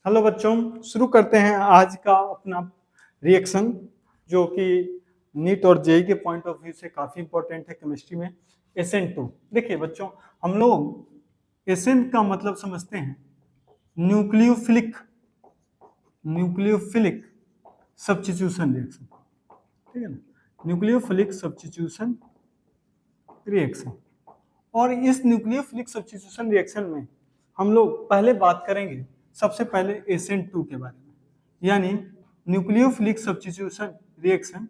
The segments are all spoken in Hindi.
हेलो बच्चों, शुरू करते हैं आज का अपना रिएक्शन जो कि नीट और जेई के पॉइंट ऑफ व्यू से काफी इंपॉर्टेंट है केमिस्ट्री में। SN2 देखिए बच्चों, हम लोग SN का मतलब समझते हैं न्यूक्लियोफिलिक न्यूक्लियोफिलिक सब्स्टिट्यूशन रिएक्शन, ठीक है ना। न्यूक्लियोफिलिक सब्स्टिट्यूशन रिएक्शन, और इस न्यूक्लियोफिलिक सब्स्टिट्यूशन रिएक्शन में हम लोग पहले बात करेंगे सबसे पहले SN2 के बारे में, यानी न्यूक्लियोफिलिक सब्स्टिट्यूशन रिएक्शन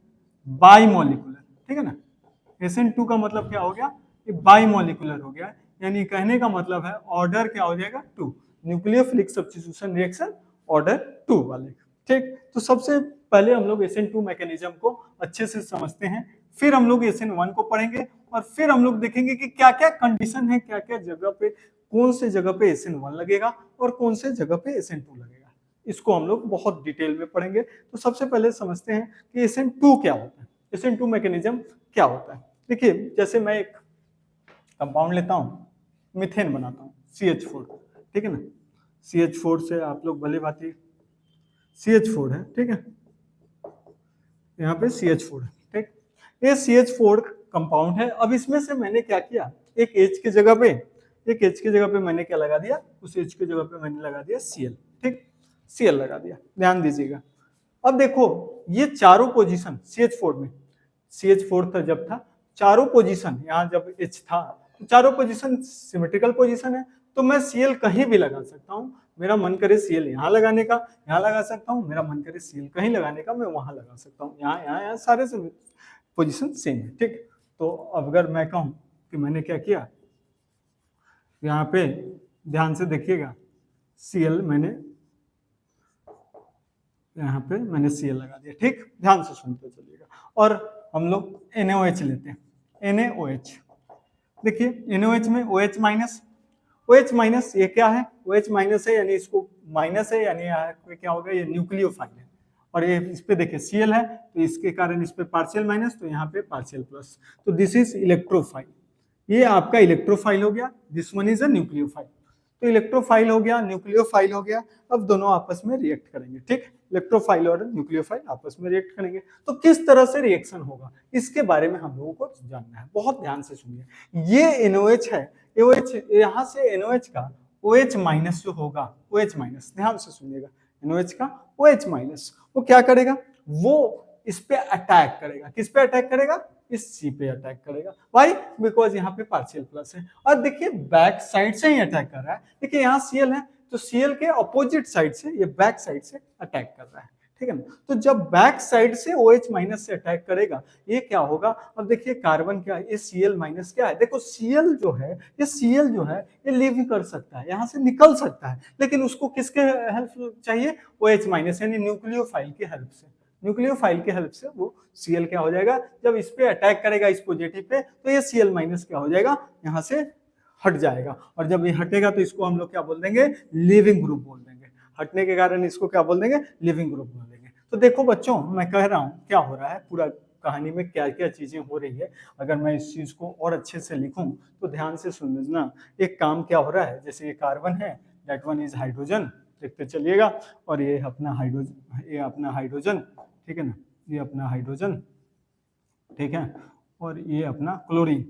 बाइमोलिकुलर, ठीक है ना। SN2 का मतलब क्या हो गया, ये बाइमोलिकुलर हो गया, यानी कहने का मतलब है ऑर्डर क्या हो जाएगा 2, न्यूक्लियोफिलिक सब्स्टिट्यूशन रिएक्शन ऑर्डर 2 वाले, ठीक। तो सबसे पहले हम लोग SN2 मैकेनिज्म को अच्छे से समझते हैं, फिर हम लोग SN1 को पढ़ेंगे और फिर हम लोग देखेंगे कि क्या क्या कंडीशन है, क्या क्या जगह पे, कौन से जगह पे SN1 लगेगा और कौन से जगह पे SN2 लगेगा। इसको हम लोग बहुत डिटेल में पढ़ेंगे। तो सबसे पहले समझते हैं कि SN2 क्या होता है, SN2 मैकेनिज्म क्या होता है। देखिए, जैसे मैं एक कंपाउंड लेता हूँ, मीथेन बनाता हूँ CH4, ठीक है ना। CH4 से आप लोग भली भांति, CH4 है, ठीक है, यहाँ पे CH4 है, ठीक। ये CH4 कंपाउंड है। अब इसमें से मैंने क्या किया, एक H की जगह पे मैंने क्या लगा दिया, उस H की जगह पे मैंने लगा दिया Cl, ठीक, Cl लगा दिया। ध्यान दीजिएगा, अब देखो ये चारों पोजीशन CH4 में, CH4 था जब था, चारों पोजीशन यहाँ जब H था तो चारों पोजीशन सिमेट्रिकल पोजीशन है, तो मैं Cl कहीं भी लगा सकता हूँ। मेरा मन करे Cl यहाँ लगाने का, यहाँ लगा सकता हूँ, मेरा मन करे Cl कहीं लगाने का, मैं वहां लगा सकता हूँ, यहाँ सारे पोजीशन सेम है, ठीक। तो अगर मैं कहूँ कि मैंने क्या किया, यहाँ पे ध्यान से देखिएगा, Cl मैंने यहाँ पे मैंने Cl लगा दिया, ठीक, ध्यान से सुनते चलिएगा। और हम लोग NaOH लेते हैं, NaOH, देखिए NaOH में OH माइनस, OH माइनस ये क्या है, OH माइनस है यानी इसको माइनस है, यानी यहाँ पे क्या होगा, ये न्यूक्लियोफाइल है। और ये इस पे देखिए Cl है तो इसके कारण इस पे पार्शियल माइनस, तो यहाँ पे पार्शियल प्लस, तो दिस इज इलेक्ट्रोफाइल, ये आपका इलेक्ट्रोफाइल हो गया, this one is a nucleophile. तो इलेक्ट्रोफाइल हो गया, न्यूक्लियोफाइल हो गया, अब दोनों आपस में रिएक्ट करेंगे, ठीक, इलेक्ट्रोफाइल और न्यूक्लियोफाइल आपस में रिएक्ट करेंगे। तो किस तरह से रिएक्शन होगा इसके बारे में हम लोगों को जानना है, बहुत ध्यान से सुनिए। ये NaOH है, OH यहाँ से NaOH का OH माइनस जो होगा, OH माइनस, ध्यान से सुनिएगा, NaOH का OH माइनस वो क्या करेगा, वो इस पे अटैक करेगा, किस पे अटैक करेगा, इस C पे अटैक करेगा। वाई, बिकॉज यहाँ पे पार्शियल प्लस है, और देखिए बैक साइड से ही अटैक कर रहा है। देखिए यहाँ Cl है तो Cl के अपोजिट साइड से, ये बैक साइड से अटैक कर रहा है, ठीक है ना। तो जब बैक साइड से OH माइनस से अटैक करेगा, ये क्या होगा, अब देखिए कार्बन क्या है, ये Cl माइनस क्या है, देखो Cl जो है, ये Cl जो है ये लिव कर सकता है, यहाँ से निकल सकता है, लेकिन उसको किसके हेल्प चाहिए, OH माइनस यानी न्यूक्लियोफाइल की हेल्प से, न्यूक्लियोफाइल के हेल्प से वो Cl क्या हो जाएगा, जब इस पे अटैक करेगा इस पॉजिटिव पे, तो ये Cl माइनस क्या हो जाएगा, यहाँ से हट जाएगा, और जब ये हटेगा तो इसको हम लोग क्या बोल देंगे, लिविंग ग्रुप बोल देंगे। हटने के कारण इसको क्या बोल देंगे, लिविंग ग्रुप बोल देंगे। तो देखो बच्चों, मैं कह रहा हूँ क्या हो रहा है, पूरा कहानी में क्या क्या चीजें हो रही है, अगर मैं इस चीज को और अच्छे से लिखूं तो ध्यान से समझना। एक काम क्या हो रहा है, जैसे ये कार्बन है, दैट वन इज हाइड्रोजन, देखते चलिएगा, और ये अपना हाइड्रोजन, ठीक है ना, ये अपना हाइड्रोजन, ठीक है, और ये अपना क्लोरीन,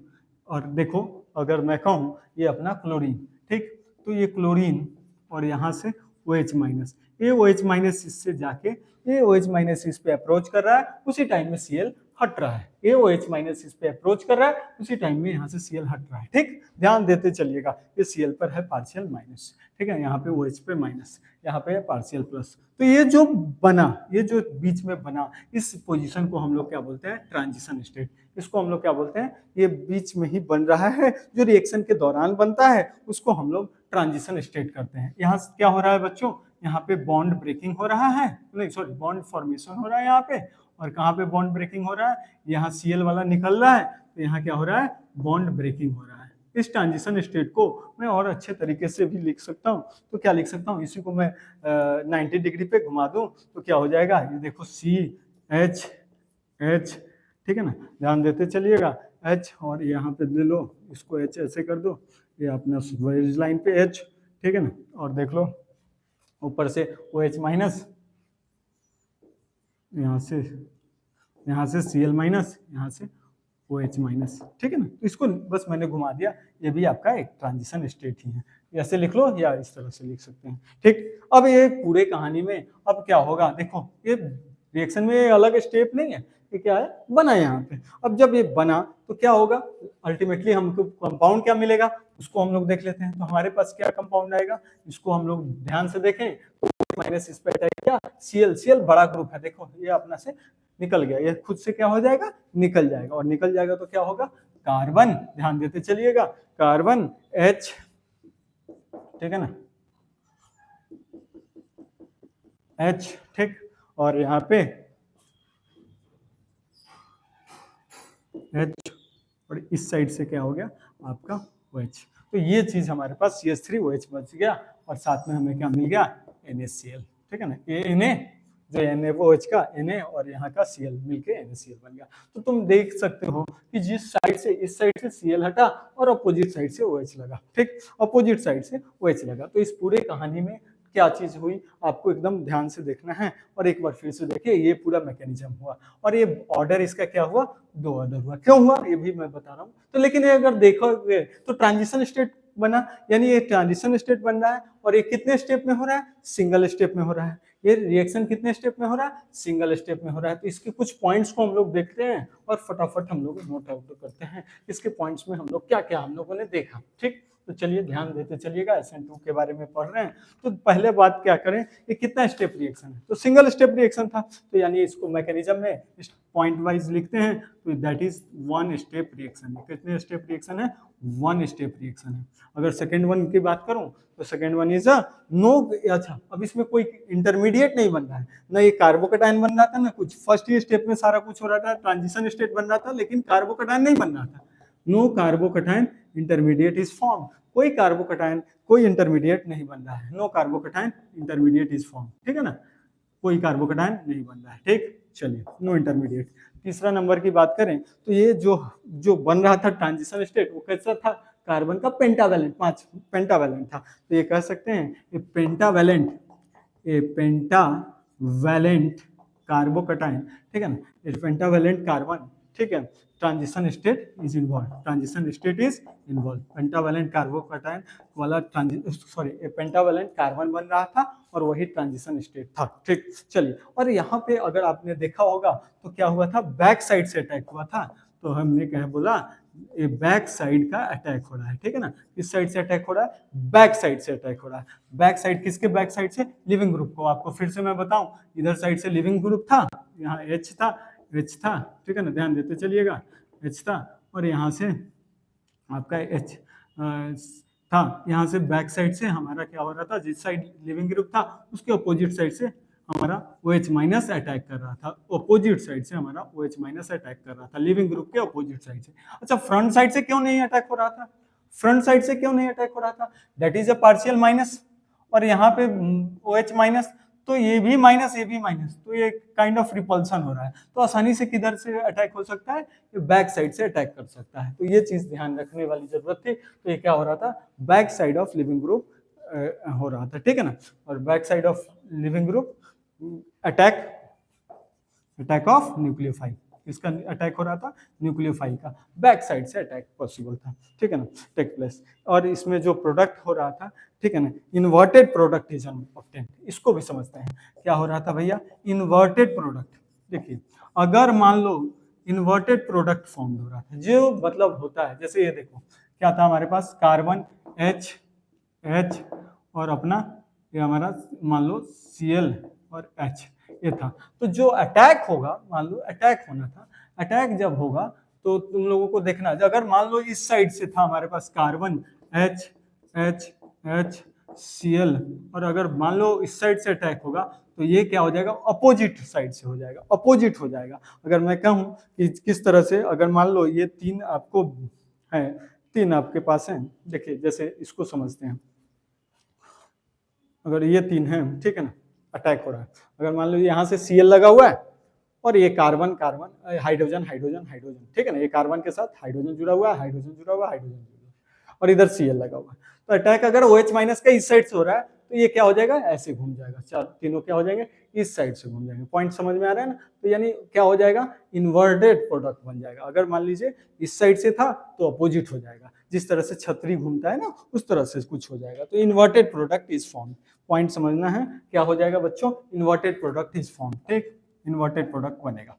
और देखो अगर मैं कहूँ ये अपना क्लोरीन, ठीक, तो ये क्लोरीन और यहाँ से OH माइनस, ये OH माइनस इससे जाके ये OH माइनस इस पे अप्रोच कर रहा है, उसी टाइम में Cl हट रहा है, ये OH माइनस इस पे अप्रोच कर रहा है, उसी टाइम में यहाँ से Cl हट रहा है, ठीक, ध्यान देते चलिएगा। ये Cl पर है पार्शियल माइनस, ठीक है, यहाँ पे OH पे माइनस, यहाँ पे पार्शियल प्लस, तो ये जो बना, ये जो बीच में बना, इस पोजीशन को हम लोग क्या बोलते हैं, ट्रांजिशन स्टेट, इसको हम लोग क्या बोलते हैं, ये बीच में ही बन रहा है, जो रिएक्शन के दौरान बनता है उसको हम लोग ट्रांजिशन स्टेट करते हैं। यहाँ क्या हो रहा है बच्चों, यहाँ पे बॉन्ड ब्रेकिंग हो रहा है, नहीं सॉरी, बॉन्ड फॉर्मेशन हो रहा है यहाँ पे, और कहाँ पे बॉन्ड ब्रेकिंग हो रहा है, यहाँ Cl वाला निकल रहा है, तो यहाँ क्या हो रहा है, बॉन्ड ब्रेकिंग हो रहा है। इस ट्रांजिशन स्टेट को मैं और अच्छे तरीके से भी लिख सकता हूँ, तो क्या लिख सकता हूँ, इसी को मैं 90 डिग्री पे घुमा दूं तो क्या हो जाएगा, ये देखो CH, ठीक है ना, ध्यान देते चलिएगा, H, और यहाँ पे ले लो इसको H ऐसे कर दो, ये अपना वेज लाइन पे H, ठीक है ना, और देख लो ऊपर से OH माइनस, यहाँ से Cl माइनस, यहाँ से OH माइनस, ठीक है ना। तो इसको बस मैंने घुमा दिया, ये भी आपका एक ट्रांजिशन स्टेट ही है। ऐसे लिख लो या इस तरह से लिख सकते हैं, ठीक। अब ये पूरे कहानी में अब क्या होगा, देखो ये रिएक्शन में ये अलग स्टेप नहीं है, ये क्या है, बना यहाँ पे। अब जब ये बना तो क्या होगा, अल्टीमेटली हमको कंपाउंड क्या मिलेगा, उसको हम लोग देख लेते हैं। तो हमारे पास क्या कंपाउंड आएगा, इसको हम लोग ध्यान से देखें तो माइनस इस पे अटैक किया, Cl बड़ा ग्रुप है, देखो ये अपना से निकल गया, ये खुद से क्या हो जाएगा, निकल जाएगा। और निकल जाएगा तो क्या होगा, कार्बन, ध्यान देते चलिएगा, कार्बन H, ठीक है ना, H, ठीक। और यहाँ पे H, और इस साइड से क्या हो गया आपका OH। तो ये चीज हमारे पास CH3OH बच गया, और साथ में हमें क्या मिल गया, NaCl, ठीक है ना। ये Na जो NaOH का Na और यहाँ का Cl मिलके NaCl बन गया। तो तुम देख सकते हो कि जिस साइड से, इस साइड से Cl हटा और अपोजिट साइड से OH लगा, ठीक, अपोजिट साइड से OH लगा। तो इस पूरे कहानी में क्या चीज हुई, आपको एकदम ध्यान से देखना है। और एक बार फिर से देखिए, ये पूरा मैकेनिज्म हुआ, और ये ऑर्डर इसका क्या हुआ, 2 ऑर्डर हुआ। क्यों हुआ ये भी मैं बता रहा हूँ। तो लेकिन ये अगर देखोगे तो ट्रांजिशन स्टेट बना, यानी ये ट्रांजिशन स्टेट बन रहा है, और ये कितने स्टेप में हो रहा है, सिंगल स्टेप में हो रहा है। ये रिएक्शन कितने स्टेप में हो रहा है, सिंगल स्टेप में हो रहा है। तो इसके कुछ पॉइंट्स को हम लोग देखते हैं और फटाफट हम लोग नोट आउट करते हैं, इसके पॉइंट्स में हम लोग क्या क्या हम लोगों ने देखा, ठीक। तो चलिए ध्यान देते चलिएगा, SN2 के बारे में पढ़ रहे हैं। तो पहले बात क्या करें, ये कितना स्टेप रिएक्शन है, तो सिंगल स्टेप रिएक्शन था। तो यानी इसको मैकेनिज्म में पॉइंट वाइज लिखते हैं, तो दैट इज 1 स्टेप रिएक्शन। कितने स्टेप रिएक्शन है, 1 स्टेप रिएक्शन है। अगर सेकेंड वन की बात करूं तो second one is a no, अच्छा अब इसमें कोई इंटरमीडिएट नहीं बन रहा है, ना ये कार्बोकेटाइन बन रहा था ना कुछ। फर्स्ट ही स्टेप में सारा कुछ हो रहा था, ट्रांजिशन स्टेट बन रहा था, लेकिन कार्बोकेटाइन नहीं बन रहा था। No carbocation intermediate is form, कोई कार्बोकेटाइन कोई इंटरमीडिएट नहीं बन रहा है, no carbocation intermediate is form, ठीक है ना, कोई कार्बोकेटाइन नहीं बन रहा है, ठीक। चलिए नो इंटरमीडिएट। तीसरा नंबर की बात करें तो ये जो बन रहा था ट्रांजिशन स्टेट, वो कैसा था, कार्बन का पेंटावैलेंट, 5 पेंटावैलेंट था। तो ये कह सकते हैं ये पेंटावैलेंट कार्बोकेटाइन, ठीक है ना, ये पेंटावैलेंट कार्बन, ठीक है। Transition state is involve, transition state is involve, pentavalent carbocation वाला पेंटावैलेंट कार्बन बन रहा था, और वही ट्रांजिशन स्टेट था, ठीक। चलिए, और यहाँ पे अगर आपने देखा होगा तो क्या हुआ था, बैक साइड से अटैक हुआ था। तो हमने क्या बोला, ये बैक साइड का अटैक हो रहा है, ठीक है ना। इस साइड से अटैक हो रहा है, बैक साइड से अटैक हो रहा है। बैक साइड किसके बैक साइड से, लिविंग ग्रुप को। आपको फिर से मैं बताऊं, इधर साइड से लिविंग ग्रुप था, यहाँ H था, ठीक है ना, ध्यान देते चलिएगा, H था, और यहाँ से आपका H था। यहाँ से बैक साइड से हमारा क्या हो रहा था, जिस साइड लिविंग ग्रुप था उसके अपोजिट साइड से हमारा OH माइनस अटैक कर रहा था, अपोजिट साइड से हमारा OH माइनस अटैक कर रहा था, लिविंग ग्रुप के अपोजिट साइड से। अच्छा, फ्रंट साइड से क्यों नहीं अटैक हो रहा था, फ्रंट साइड से क्यों नहीं अटैक हो रहा था, that is a partial minus, और यहाँ पे OH माइनस, तो ये भी माइनस ये भी माइनस, तो ये काइंड ऑफ रिपल्सन हो रहा है। तो आसानी से किधर से अटैक हो सकता है, ये बैक साइड से अटैक कर सकता है। तो ये चीज ध्यान रखने वाली जरूरत थी। तो ये क्या हो रहा था, back side of leaving group हो रहा था, ठीक है ना। और back side of leaving group attack of nucleophile, इसका अटैक हो रहा था, न्यूक्लियोफाइल का बैक साइड से अटैक पॉसिबल था, ठीक है ना, टेक प्लेस। और इसमें जो प्रोडक्ट हो रहा था, ठीक है ना, इन्वर्टेड प्रोडक्ट इज ऑब्टेन्ड, इसको भी समझते हैं। क्या हो रहा था भैया, इन्वर्टेड प्रोडक्ट। देखिए, अगर मान लो इन्वर्टेड प्रोडक्ट फॉर्म हो रहा था, जो मतलब होता है, जैसे ये देखो क्या था हमारे पास, कार्बन H और अपना ये हमारा मान लो Cl और H, ये था। तो जो अटैक होगा, मान लो अटैक होना था, अटैक जब होगा तो तुम लोगों को देखना, अगर मान लो इस साइड से था हमारे पास कार्बन H Cl, और अगर मान लो इस साइड से अटैक होगा तो ये क्या हो जाएगा, अपोजिट साइड से हो जाएगा, अपोजिट हो जाएगा। अगर मैं कहूं कि किस तरह से, अगर मान लो ये 3 आपको है, 3 आपके पास है, देखिए जैसे इसको समझते हैं, अगर ये 3 है, ठीक है ना, अटैक हो रहा है, अगर मान लो यहाँ से Cl लगा हुआ है और ये कार्बन हाइड्रोजन, ठीक है ना, ये कार्बन के साथ हाइड्रोजन जुड़ा हुआ है, और इधर Cl लगा हुआ है। तो अटैक अगर OH माइनस का इस साइड से हो रहा है तो ये क्या हो जाएगा, ऐसे घूम जाएगा, चार तीनों क्या हो जाएंगे, इस साइड से घूम जाएंगे। पॉइंट समझ में आ रहा है ना? तो यानी क्या हो जाएगा, इन्वर्टेड प्रोडक्ट बन जाएगा। अगर मान लीजिए इस साइड से था तो अपोजिट हो जाएगा, जिस तरह से छतरी घूमता है ना उस तरह से कुछ हो जाएगा। तो inverted product is form, point समझना है, क्या हो जाएगा बच्चों, इन्वर्टेड प्रोडक्ट इज फॉर्म। ठीक, इन्वर्टेड प्रोडक्ट बनेगा।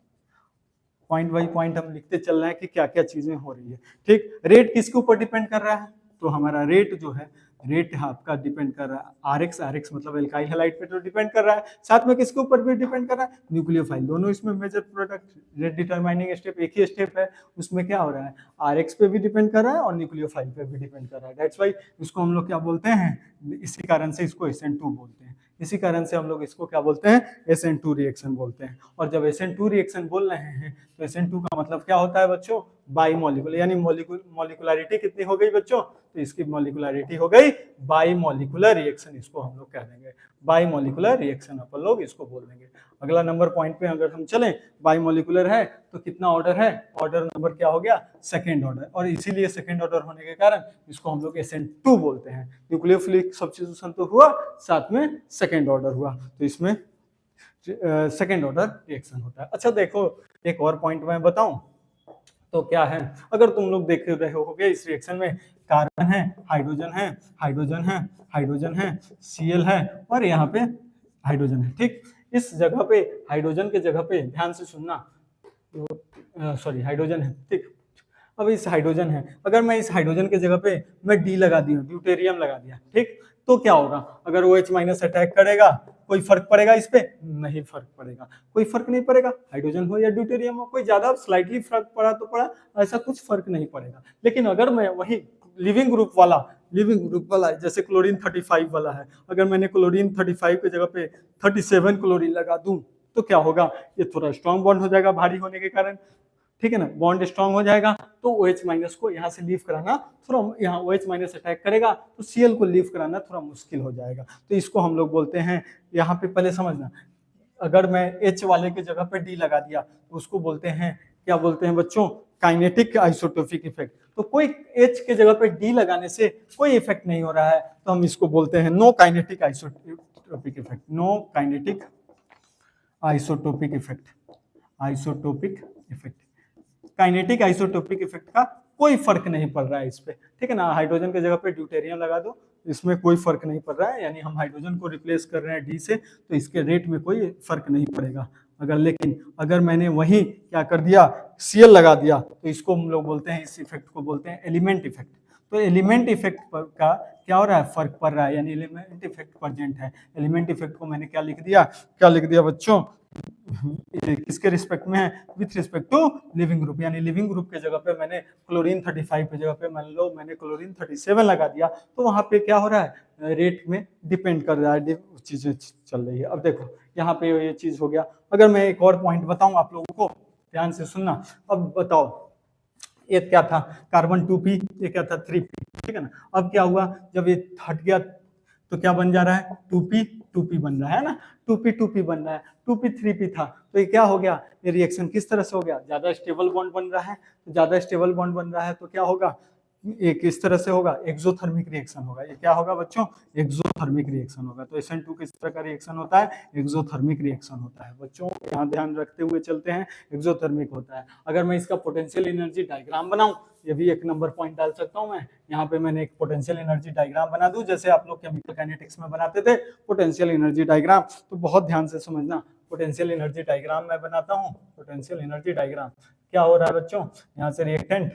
पॉइंट बाई पॉइंट हम लिखते चल रहे हैं कि क्या क्या चीजें हो रही है। ठीक, रेट किसके ऊपर डिपेंड कर रहा है, तो हमारा रेट जो है, रेट आपका डिपेंड कर रहा है आरएक्स, आरएक्स मतलब एल्काइल हैलाइड पे तो डिपेंड कर रहा है, साथ में किसके ऊपर भी डिपेंड कर रहा है, न्यूक्लियोफाइल। दोनों इसमें major product rate determining step एक ही स्टेप है, उसमें क्या हो रहा है, आरएक्स पे भी डिपेंड कर रहा है और न्यूक्लियोफाइल पे भी डिपेंड कर रहा है। दैट्स व्हाई इसको हम लोग क्या बोलते हैं, इसी कारण से इसको SN2 बोलते हैं। इसी कारण से हम लोग इसको क्या बोलते हैं, SN2 रिएक्शन बोलते हैं। और जब SN2 रिएक्शन बोल रहे हैं तो SN2 का मतलब क्या होता है बच्चों, बाई मॉलिक्यूलर, यानी मॉलिक्यूलरिटी कितनी हो गई बच्चों, तो इसकी मॉलिक्यूलरिटी हो गई बाई मॉलिक्यूलर रिएक्शन, इसको हम लोग कह देंगे बाई मॉलिक्यूलर रिएक्शन, अपन लोग इसको बोल देंगे। अगला नंबर पॉइंट पे अगर हम चलें, बाई मॉलिक्यूलर है तो कितना ऑर्डर है, ऑर्डर नंबर क्या हो गया, सेकेंड ऑर्डर, और इसीलिए सेकेंड ऑर्डर होने के कारण इसको हम लोग SN2 बोलते हैं। न्यूक्लियोफिलिक सब्स्टिट्यूशन तो हुआ, साथ में सेकेंड ऑर्डर हुआ, तो इसमें सेकेंड ऑर्डर रिएक्शन होता है। अच्छा देखो, एक और पॉइंट मैं बताऊं तो क्या है, अगर तुम लोग देख रहे होगे इस रिएक्शन में कार्बन है, हाइड्रोजन है, हाइड्रोजन है, हाइड्रोजन है, Cl है और यहाँ पे हाइड्रोजन है। ठीक, इस जगह पे हाइड्रोजन के जगह पे ध्यान से सुनना, सॉरी हाइड्रोजन है। ठीक, अब इस हाइड्रोजन है, अगर मैं इस हाइड्रोजन के जगह पे मैं डी लगा दिया, ड्यूटेरियम लगा दिया, ठीक, तो क्या होगा, अगर OH माइनस अटैक करेगा कोई फर्क पड़ेगा इस पे, नहीं फर्क पड़ेगा, कोई फर्क नहीं पड़ेगा, हाइड्रोजन हो या ड्यूटेरियम हो, कोई ज्यादा स्लाइटली फर्क पड़ा तो पड़ा, ऐसा कुछ फर्क नहीं पड़ेगा। लेकिन अगर मैं वही लिविंग ग्रुप वाला जैसे क्लोरीन 35 वाला है, अगर मैंने क्लोरीन 35 की जगह पे 37 क्लोरीन लगा दूं तो क्या होगा, ये थोड़ा स्ट्रॉन्ग बॉन्ड हो जाएगा भारी होने के कारण, ठीक है ना, बॉन्ड स्ट्रॉन्ग हो जाएगा, तो OH माइनस को यहाँ से लीव कराना थोड़ा, यहाँ OH माइनस अटैक करेगा तो Cl को लीव कराना थोड़ा मुश्किल हो जाएगा। तो इसको हम लोग बोलते हैं, यहाँ पे पहले समझना, अगर मैं H वाले के जगह पे D लगा दिया तो उसको बोलते हैं, क्या बोलते हैं बच्चों, काइनेटिक आइसोटोपिक इफेक्ट। तो कोई H के जगह पे D लगाने से कोई इफेक्ट नहीं हो रहा है, तो हम इसको बोलते हैं no kinetic isotopic effect, no kinetic isotopic effect, isotopic effect, kinetic isotopic effect का कोई फर्क नहीं पड़ रहा है इस पे, ठीक है ना। हाइड्रोजन की जगह पे ड्यूटेरियम लगा दो, इसमें कोई फर्क नहीं पड़ रहा है, यानी हम हाइड्रोजन को रिप्लेस कर रहे हैं डी से, तो इसके रेट में कोई फर्क नहीं पड़ेगा। अगर मैंने वही क्या कर दिया, Cl लगा दिया, तो इसको हम लोग बोलते हैं, इस इफेक्ट को बोलते हैं एलिमेंट इफेक्ट। तो एलिमेंट इफेक्ट का क्या हो रहा है, फर्क पड़ रहा है, यानी एलिमेंट इफेक्ट प्रेजेंट है। एलिमेंट इफेक्ट को मैंने क्या लिख दिया बच्चों, किसके रिस्पेक्ट में है, with respect to leaving group, यानी लिविंग ग्रुप के जगह पे मैंने क्लोरीन 35 की जगह पे मान लो मैंने क्लोरीन 37 लगा दिया, तो वहां पे क्या हो रहा है, रेट में डिपेंड कर रहा है, चीजें चल रही है। अब देखो यहाँ पे ये चीज हो गया। अगर मैं एक और पॉइंट बताऊं आप लोगों को, ध्यान से सुनना। अब बताओ, ये क्या था, कार्बन 2p, ये क्या था 3p, ठीक है ना। अब क्या हुआ, जब ये हट गया तो क्या बन जा रहा है, 2p बन रहा है ना, 2p बन रहा है, 2p 3p था, तो ये क्या हो गया, ये रिएक्शन किस तरह से हो गया, ज्यादा स्टेबल बॉन्ड बन रहा है। तो ज्यादा स्टेबल बॉन्ड बन रहा है तो क्या होगा, ये किस तरह से होगा, एक्सोथर्मिक रिएक्शन होगा। ये क्या होगा बच्चों, एक्सोथर्मिक रिएक्शन होगा। तो SN2 किस तरह का रिएक्शन होता है, एक्सोथर्मिक रिएक्शन होता है बच्चों, यहाँ ध्यान रखते हुए चलते हैं, एक्सोथर्मिक होता है। अगर मैं इसका पोटेंशियल एनर्जी डायग्राम बनाऊं, ये भी एक नंबर पॉइंट डाल सकता हूं मैं, यहाँ पे मैंने एक पोटेंशियल एनर्जी डायग्राम बना दूं, जैसे आप लोग केमिकल काइनेटिक्स में बनाते थे पोटेंशियल एनर्जी डायग्राम। तो बहुत ध्यान से समझना, पोटेंशियल एनर्जी डायग्राम मैं बनाता हूँ। पोटेंशियल एनर्जी डायग्राम क्या हो रहा है बच्चों, यहाँ से reactant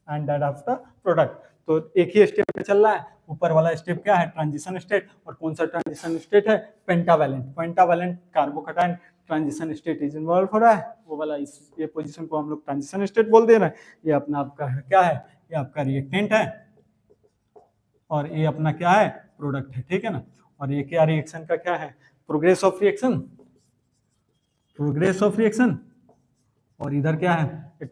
and that of the product, तो एक ही स्टेप पे चल रहा है। ऊपर वाला स्टेप क्या है, ट्रांजिशन स्टेट, और कौन सा ट्रांजिशन स्टेट है, pentavalent carbocation transition state is involve हो रहा है, वो वाला ये पोजीशन को हम लोग ट्रांजिशन स्टेट बोल दे रहे हैं। ये अपना आपका क्या है, ये आपका रिएक्टेंट है और ये अपना क्या है, प्रोडक्ट है, ठीक है ना। और ये क्या रिएक्शन का क्या है, प्रोग्रेस ऑफ रिएक्शन, और इधर क्या है,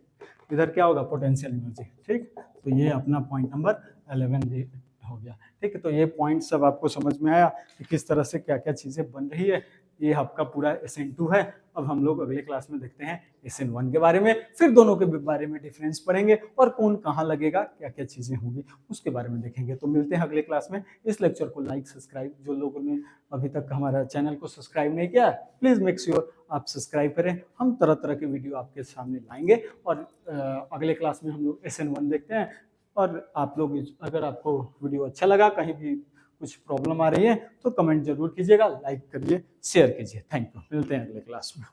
इधर क्या होगा, पोटेंशियल एनर्जी, ठीक। तो ये अपना पॉइंट नंबर 11 हो गया, ठीक है। तो ये पॉइंट सब आपको समझ में आया कि किस तरह से क्या क्या चीजें बन रही है ये आपका पूरा SN2 है। अब हम लोग अगले क्लास में देखते हैं SN1 के बारे में, फिर दोनों के बारे में डिफरेंस पढ़ेंगे और कौन कहाँ लगेगा, क्या क्या चीज़ें होंगी उसके बारे में देखेंगे। तो मिलते हैं अगले क्लास में। इस लेक्चर को लाइक सब्सक्राइब, जो लोगों ने अभी तक हमारा चैनल को सब्सक्राइब नहीं किया प्लीज़ मेक श्योर आप सब्सक्राइब करें। हम तरह तरह के वीडियो आपके सामने लाएंगे और अगले क्लास में हम लोग SN1 देखते हैं। और आप लोग अगर आपको वीडियो अच्छा लगा, कहीं भी कुछ प्रॉब्लम आ रही है तो कमेंट जरूर कीजिएगा, लाइक करिए, शेयर कीजिए। Thank you. मिलते हैं अगले क्लास में।